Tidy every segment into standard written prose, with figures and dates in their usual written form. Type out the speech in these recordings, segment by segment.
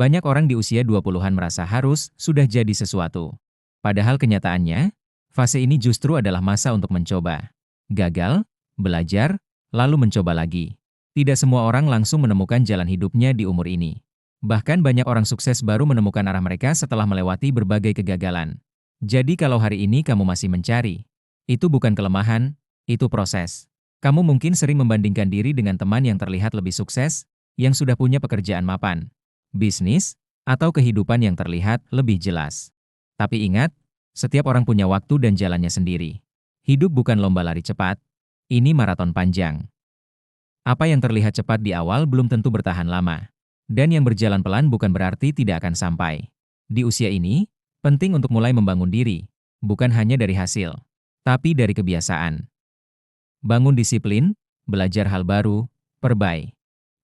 Banyak orang di usia 20-an merasa harus sudah jadi sesuatu. Padahal kenyataannya, fase ini justru adalah masa untuk mencoba. Gagal, belajar, lalu mencoba lagi. Tidak semua orang langsung menemukan jalan hidupnya di umur ini. Bahkan banyak orang sukses baru menemukan arah mereka setelah melewati berbagai kegagalan. Jadi kalau hari ini kamu masih mencari, itu bukan kelemahan, itu proses. Kamu mungkin sering membandingkan diri dengan teman yang terlihat lebih sukses, yang sudah punya pekerjaan mapan, bisnis, atau kehidupan yang terlihat lebih jelas. Tapi ingat, setiap orang punya waktu dan jalannya sendiri. Hidup bukan lomba lari cepat, ini maraton panjang. Apa yang terlihat cepat di awal belum tentu bertahan lama. Dan yang berjalan pelan bukan berarti tidak akan sampai. Di usia ini, penting untuk mulai membangun diri, bukan hanya dari hasil, tapi dari kebiasaan. Bangun disiplin, belajar hal baru, perbaiki.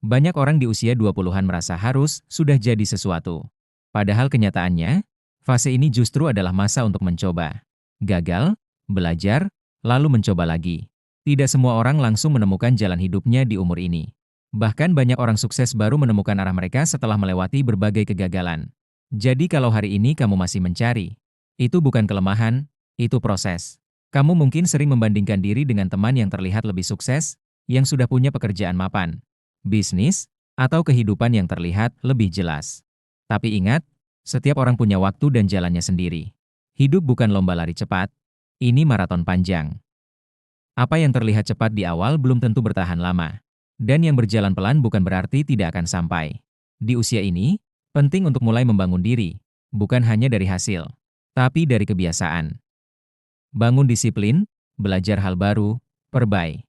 Banyak orang di usia 20-an merasa harus sudah jadi sesuatu. Padahal kenyataannya, fase ini justru adalah masa untuk mencoba. Gagal, belajar, lalu mencoba lagi. Tidak semua orang langsung menemukan jalan hidupnya di umur ini. Bahkan banyak orang sukses baru menemukan arah mereka setelah melewati berbagai kegagalan. Jadi kalau hari ini kamu masih mencari, itu bukan kelemahan, itu proses. Kamu mungkin sering membandingkan diri dengan teman yang terlihat lebih sukses, yang sudah punya pekerjaan mapan, bisnis, atau kehidupan yang terlihat lebih jelas. Tapi ingat, setiap orang punya waktu dan jalannya sendiri. Hidup bukan lomba lari cepat, ini maraton panjang. Apa yang terlihat cepat di awal belum tentu bertahan lama. Dan yang berjalan pelan bukan berarti tidak akan sampai. Di usia ini, penting untuk mulai membangun diri, bukan hanya dari hasil, tapi dari kebiasaan. Bangun disiplin, belajar hal baru, perbaiki.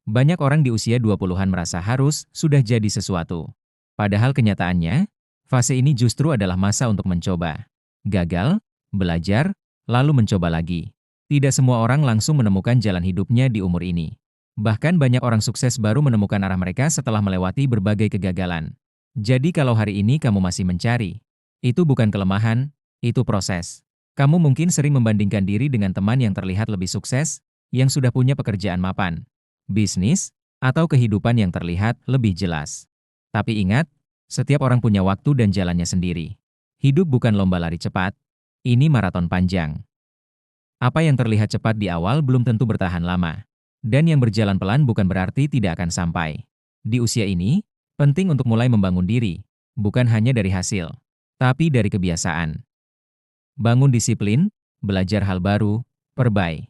Banyak orang di usia 20-an merasa harus sudah jadi sesuatu. Padahal kenyataannya, fase ini justru adalah masa untuk mencoba. Gagal, belajar, lalu mencoba lagi. Tidak semua orang langsung menemukan jalan hidupnya di umur ini. Bahkan banyak orang sukses baru menemukan arah mereka setelah melewati berbagai kegagalan. Jadi kalau hari ini kamu masih mencari, itu bukan kelemahan, itu proses. Kamu mungkin sering membandingkan diri dengan teman yang terlihat lebih sukses, yang sudah punya pekerjaan mapan, bisnis, atau kehidupan yang terlihat lebih jelas. Tapi ingat, setiap orang punya waktu dan jalannya sendiri. Hidup bukan lomba lari cepat, ini maraton panjang. Apa yang terlihat cepat di awal belum tentu bertahan lama. Dan yang berjalan pelan bukan berarti tidak akan sampai. Di usia ini, penting untuk mulai membangun diri, bukan hanya dari hasil, tapi dari kebiasaan. Bangun disiplin, belajar hal baru, perbaiki.